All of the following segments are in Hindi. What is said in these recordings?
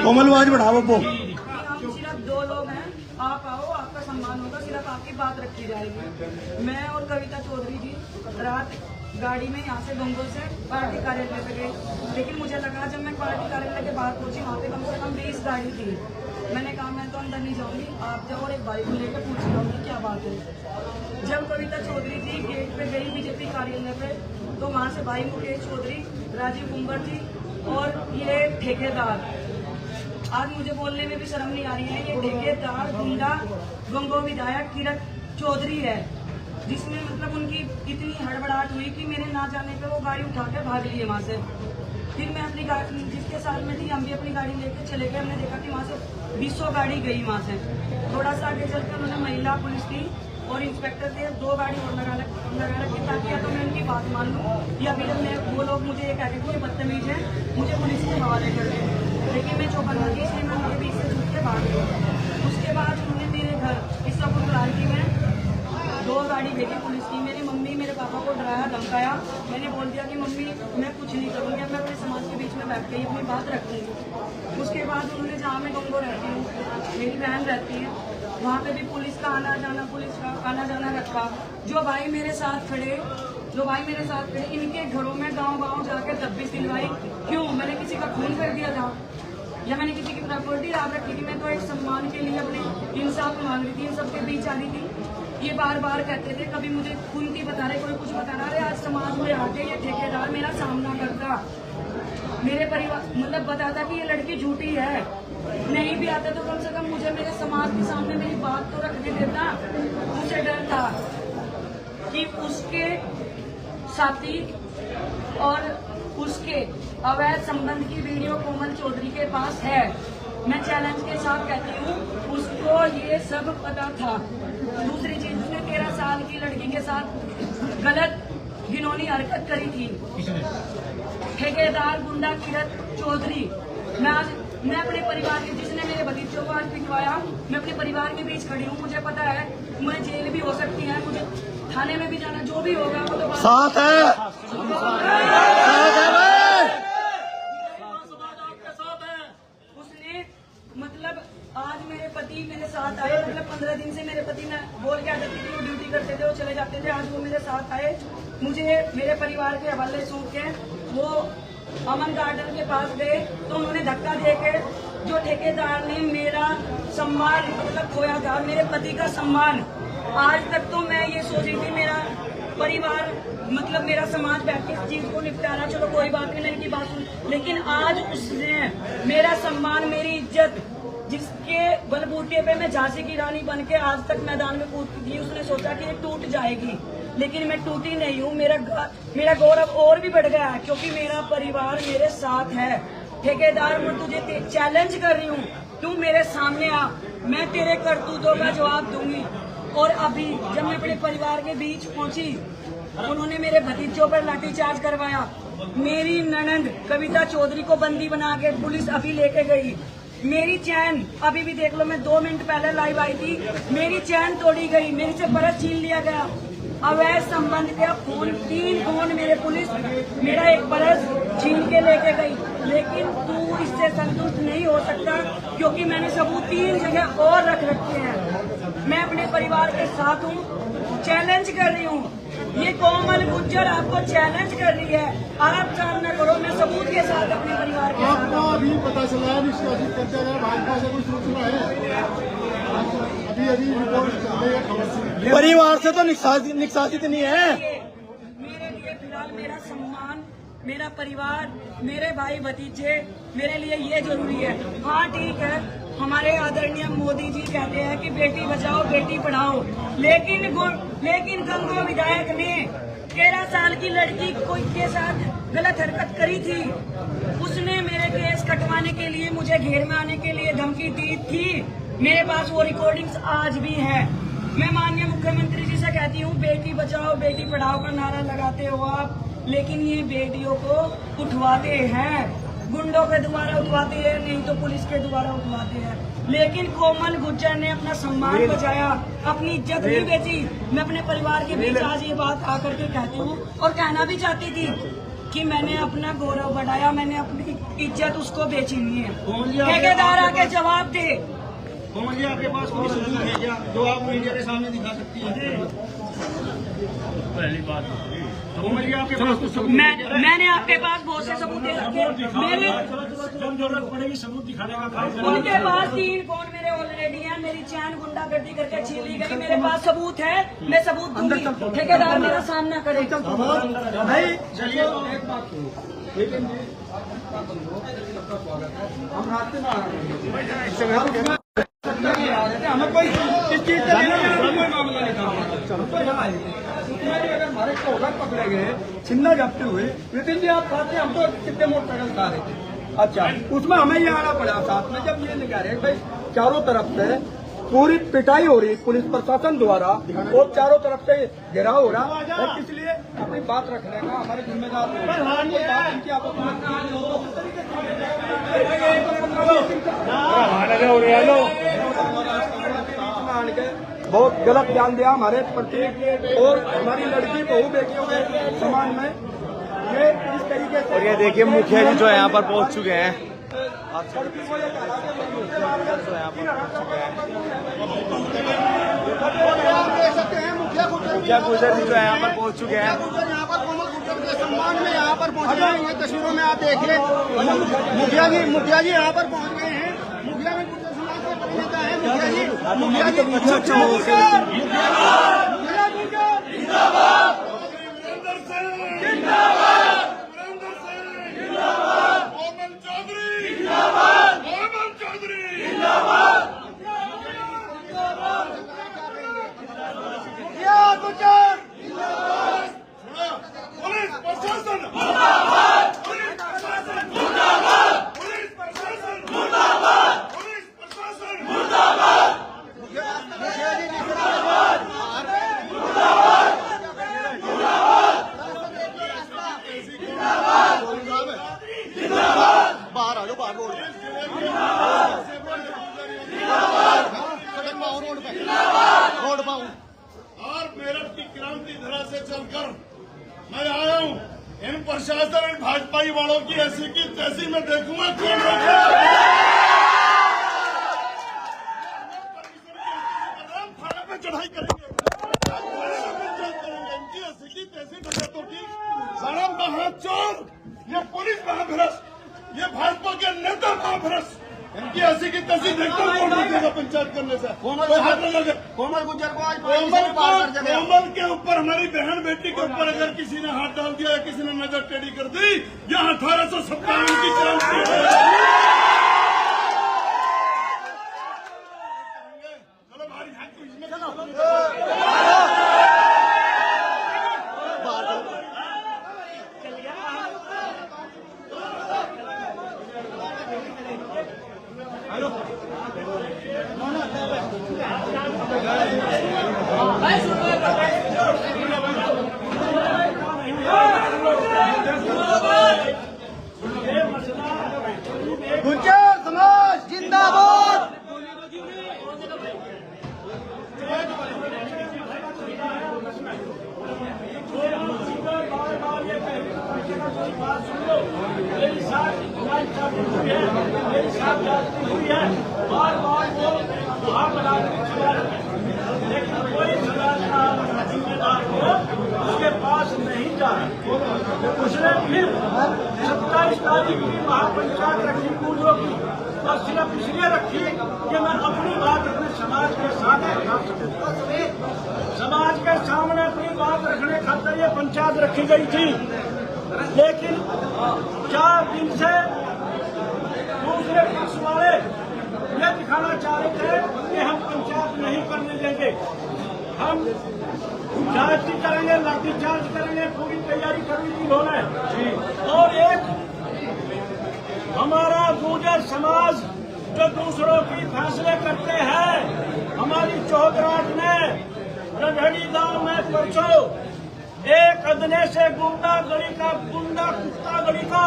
कोमल आवाज बढ़ाओ वो। हम सिर्फ 2 लोग हैं, आप आओ, आपका सम्मान होगा, सिर्फ आपकी बात रखी जाएगी। मैं और कविता चौधरी जी रात गाड़ी में यहाँ से गंगोल से पार्टी कार्यालय पे गए, लेकिन मुझे लगा जब मैं पार्टी कार्यालय के बाहर पहुंची वहाँ पे कम से कम 20 गाड़ी थी। मैंने कहा मैं तो अंदर नहीं जाऊंगी, आप जाओ और एक भाई को लेकर पूछ जाऊंगी क्या बात है। जब कविता चौधरी जी गेट पे गई बीजेपी कार्यालय पे, तो वहाँ से भाई मुकेश चौधरी, राजीव कुंबर जी और ये ठेकेदार, आज मुझे बोलने में भी शर्म नहीं आ रही है, ये ठेकेदार गुंडा गंगो विधायक किरण चौधरी है, जिसमें मतलब उनकी इतनी हड़बड़ाहट हुई कि मेरे ना जाने पे वो गाड़ी उठा के भाग लिए वहाँ से। फिर मैं अपनी गाड़ी जिसके साथ में थी, हम भी अपनी गाड़ी लेके चले गए। हमने देखा कि वहाँ से 20 गाड़ी गई वहाँ से। थोड़ा सा आगे चलकर उन्होंने महिला पुलिस थी और इंस्पेक्टर थे, 2 गाड़ी और लगा रखी, ताकि या तो मैं उनकी बात मान लूँ या फिर वो लोग मुझे ये कहते थे बदतमीज है, मुझे पुलिस के हवाले कर दें। लेकिन मैं चौपन थी, इसलिए मैं उनके बीच से छूट के भाग गई। उसके बाद उन्होंने मेरे घर इस क्रांति में 2 गाड़ी भेजी पुलिस की। मेरी मम्मी मेरे पापा को डराया धमकाया। मैंने बोल दिया कि मम्मी मैं कुछ नहीं करूँगी, मैं अपने समाज के बीच में बैठ के अपनी बात रखूँगी। उसके बाद उन्होंने जहाँ मैं गंगो रहती हूँ, मेरी बहन रहती है, वहाँ पे भी पुलिस का आना जाना रखा। जो भाई मेरे साथ खड़े इनके घरों में गांव जाके तब्बीस दिलवाई। क्यों? मैंने किसी का खून कर दिया था या मैंने किसी की प्रॉपर्टी रात रखी थी? मैं तो एक सम्मान के लिए अपने इंसाफ मांग रही थी, इन सबके बीच आ रही थी। ये बार बार कहते थे, कभी मुझे कुंती बता रहे, कोई कुछ बता रहा है। आज समाज में आके ये ठेकेदार मेरा सामना करता, मेरे परिवार मतलब बताता कि ये लड़की झूठी है। नहीं भी आता तो कम से कम मुझे मेरे समाज के सामने मेरी बात तो रखने देता। मुझे डर था कि उसके साथी और उसके अवैध संबंध की वीडियो कोमल चौधरी के पास है। मैं चैलेंज के साथ कहती हूँ, उसको ये सब पता था। दूसरी चीज, उसने 13 साल की लड़की के साथ गलत घिनौनी हरकत करी थी। ठेकेदार गुंडा किरण चौधरी, मैं अपने परिवार के, जिसने मेरे भतीजों को आज पिटवाया, मैं अपने परिवार के बीच खड़ी हूँ। मुझे पता है मुझे जेल भी हो सकती है, मुझे थाने में भी जाना, जो भी होगा वो तो साथ है। उसने मतलब आज मेरे पति मेरे साथ आए, मतलब 15 दिन से मेरे पति मैं बोल के आती थी, वो ड्यूटी करते थे, वो चले जाते थे। आज वो मेरे साथ आए, मुझे मेरे परिवार के हवाले सौंप के वो अमन गार्डन के पास गए, तो उन्होंने धक्का देके, जो ठेकेदार ने मेरा सम्मान मतलब खोया था, मेरे पति का सम्मान। आज तक तो मैं ये सोच रही थी मेरा परिवार मतलब मेरा समाज बैठ के इस चीज को निपटाना, चलो कोई बात नहीं, मेरी की बात सुन। लेकिन आज उसने मेरा सम्मान, मेरी इज्जत, जिसके बलबूते पे मैं झांसी की रानी बन के आज तक मैदान में कूदती थी, उसने सोचा कि ये टूट जाएगी, लेकिन मैं टूटी नहीं हूँ। मेरा गौरव और भी बढ़ गया है, क्योंकि मेरा परिवार मेरे साथ है। ठेकेदार, मैं तुझे चैलेंज कर रही हूँ, तू मेरे सामने आ, मैं तेरे करतूतों का जवाब दूंगी। और अभी जब मैं अपने परिवार के बीच पहुंची, उन्होंने मेरे भतीजों पर लाठीचार्ज करवाया। मेरी ननंद कविता चौधरी को बंदी बना के पुलिस अभी लेके गई। मेरी चैन अभी भी देख लो, मैं 2 मिनट पहले लाइव आई थी, मेरी चैन तोड़ी गई, मेरे से परस छीन लिया गया। अवैध संबंध के फोन, 3 फोन मेरे पुलिस मेरा एक परस छीन के लेके गई। लेकिन तू इससे संतुष्ट नहीं हो सकता, क्योंकि मैंने सबूत 3 जगह और रख रखे हैं। मैं अपने परिवार के साथ हूँ, चैलेंज कर रही हूँ। ये कोमल गुज्जर आपको चैलेंज कर रही है, आप सामना करो, मैं सबूत के साथ अपने परिवार के साथ। आपको अभी पता चला है निष्कासित करते हुए भाजपा से कोई सूचना है? अभी रिपोर्ट चल रही है खबर से। परिवार से तो निष्कासित नहीं है। मेरे लिए फिलहाल मेरा सम्मान, मेरा परिवार, मेरे भाई भतीजे, मेरे लिए ये जरूरी है। हाँ ठीक है, हमारे आदरणीय मोदी जी कहते हैं कि बेटी बचाओ बेटी पढ़ाओ, लेकिन गंगो विधायक ने 13 साल की लड़की के साथ गलत हरकत करी थी। उसने मेरे केस कटवाने के लिए, मुझे घेर में आने के लिए धमकी दी थी। मेरे पास वो रिकॉर्डिंग्स आज भी है। मैं माननीय मुख्यमंत्री जी से कहती हूँ, बेटी बचाओ बेटी पढ़ाओ का नारा लगाते हो आप, लेकिन ये बेटियों को उठवाते हैं, गुंडों के द्वारा उठवाते हैं, नहीं तो पुलिस के द्वारा उठवाते हैं। लेकिन कोमल गुज्जर ने अपना सम्मान बचाया, अपनी इज्जत नहीं बेची। मैं अपने परिवार के बीच आज ये बात आकर के कहती हूँ और कहना भी चाहती थी कि मैंने अपना गौरव बढ़ाया, मैंने अपनी इज्जत उसको बेची नहीं है। ठेकेदार आके जवाब दे। कोमल जी, आपके पास कोई सबूत है क्या जो आप मीडिया के सामने दिखा सकती हैं? पहली बात कोमल जी, आपके पास तो सबूत मैंने आपके पास बहुत से सबूत दे रखे। मेरे जरूरत पड़ेगी सबूत दिखाने का काम। उनके पास 3 फोन मेरे ऑलरेडी हैं। मेरी चैन गुंडागर्दी करके छीन ली गई। मेरे पास सबूत है, मैं सबूत दूंगी। ठेकेदार मेरा सामना करे। चलिए एक बात हम रास्ते में आ रहे हैं, हमें कोई इस चीज का कोई मामला नहीं था। तो यहाँ आए उसमें भी अगर हमारे कोहर पकड़े गए, छिन्ना जब्त हुए, नितिन जी आप साथ में, हम तो कितने मोटरसाइकिल खा रहे थे। अच्छा, उसमें हमें ये आना पड़ा साथ में, जब ये निकाल रहे भाई चारों तरफ से पूरी पिटाई हो रही पुलिस प्रशासन द्वारा और चारों तरफ से घेराव हो रहा है, इसलिए अपनी बात रखने का हमारे जिम्मेदार बहुत गलत ध्यान दिया हमारे प्रति और हमारी लड़की बहू बेटियों के समाज में ये इस तरीके से। और ये देखिए मुखिया जी जो यहाँ पर पहुँच चुके हैं, मुखिया गुजर जी जो यहाँ पर पहुँच चुके हैं। यहाँ पर कोमल गुर्जर के सम्मान में यहाँ पर पहुँच गए हैं। तस्वीरों में आप देखिए मुखिया जी यहाँ पर पहुँच गए हैं। मुखिया में गुर्जर समाज के प्रतिनिधि हैं। मुखिया जी और मेरठ की क्रांति धरा से चलकर मैं आया हूँ। इन प्रशासन और भाजपाई वालों की ऐसी की तैसी मैं देखूंगा कौन रोके। थाने पे चढ़ाई करेंगे, इनकी ऐसी की तैसी डकैतों की सड़क महाचोर, ये पुलिस महाभ्रष्ट, ये भाजपा के नेता महाभ्रष्ट, इनकी ऐसी की तैसी देखता हूँ कौन रोकेगा पंचायत करने से। कोमल गुर्जर को आज कोमल के ऊपर, हमारी बहन बेटी के ऊपर अगर किसी ने हाथ डाल दिया या किसी ने नजर टेढ़ी कर दी, यहाँ 1857 की क्रांति है। चलो भाई चलो गुर्जर समाज जिंदाबाद। मेरी साथ हुई है, बार बार वो वहाँ बनाने की सजा, लेकिन कोई सजा जिम्मेदार हो उसके पास नहीं जा रहा। उसने फिर 27 तारीख की महापंचायत रखी पूजों की, और सिर्फ इसलिए रखी कि मैं अपनी बात अपने समाज के साथ रख सकूं। समाज के सामने अपनी बात रखने खातिर ये पंचायत रखी गई थी, लेकिन 4 दिन से दूसरे पक्ष वाले ये दिखाना चाह रहे थे कि हम पंचायत नहीं करने देंगे, हम जांच करेंगे, लाठीचार्ज करेंगे, पूरी तैयारी करी थी उन्होंने। और एक हमारा गुर्जर समाज जो दूसरों की फैसले करते हैं, हमारी चौधराट ने रजड़ी गांव में परसों एक अदने से गुंडा कुत्ता गली का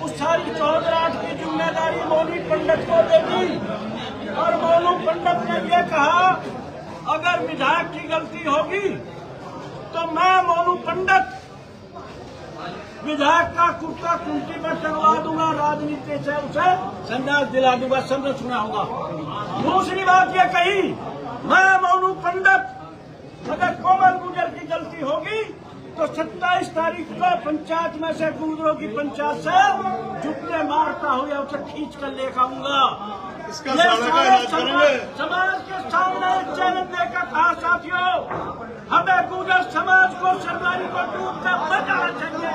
उस सारी चौधराट की जिम्मेदारी मोनू पंडित को दे दी। और मोनू पंडित ने ये कहा अगर विधायक की गलती होगी तो मैं मोनू पंडित विधायक का कुर्ता कुंटी पर टंगवा दूंगा, राजनीति से उसे संन्यास दिला दूंगा, सबने सुना होगा। दूसरी बात ये कही, मैं मोनू पंडित, अगर कोमल गुजर की गलती होगी तो 27 तारीख को पंचायत में से गुजरों की पंचायत से जुटने मारता हूँ या उसे खींच कर लेकर आऊंगा। इसका सारा का इलाज करेंगे। समाज के सामने चैलेंज देकर कहा, साथियों हमें गुजर समाज को सरकारी को डूबकर बचाना चाहिए।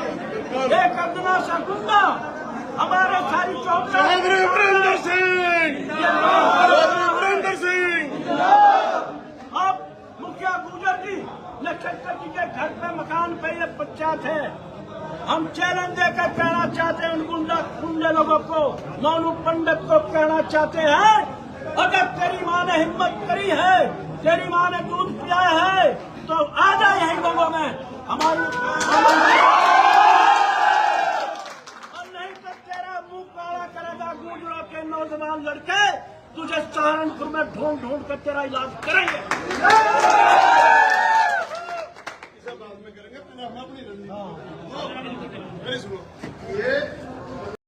एक अदना सा गुंडा हमारे सारी चौधरी वीरेंद्र सिंह, वीरेंद्र सिंह, अब मुखिया गुजर जी नक्षत्र जी के घर पे मकान पे ये पंचायत है। हम चैलेंज देकर कहना चाहते हैं उन गुंडे लोगों को, मोनू पंडित को कहना चाहते हैं, अगर तेरी माँ ने हिम्मत करी है, तेरी माँ ने दूध पिलाया है, तो आ जा यहीं लोगों में हमारी, और नहीं तो तेरा मुंह काला करेगा गुजरों के नौजवान लड़के, तुझे सहारनपुर में ढूंढ ढूंढ कर तेरा इलाज करेंगे। बाद में करेंगे, पहले हम अपनी रणनीति। मेरी सुनो, ये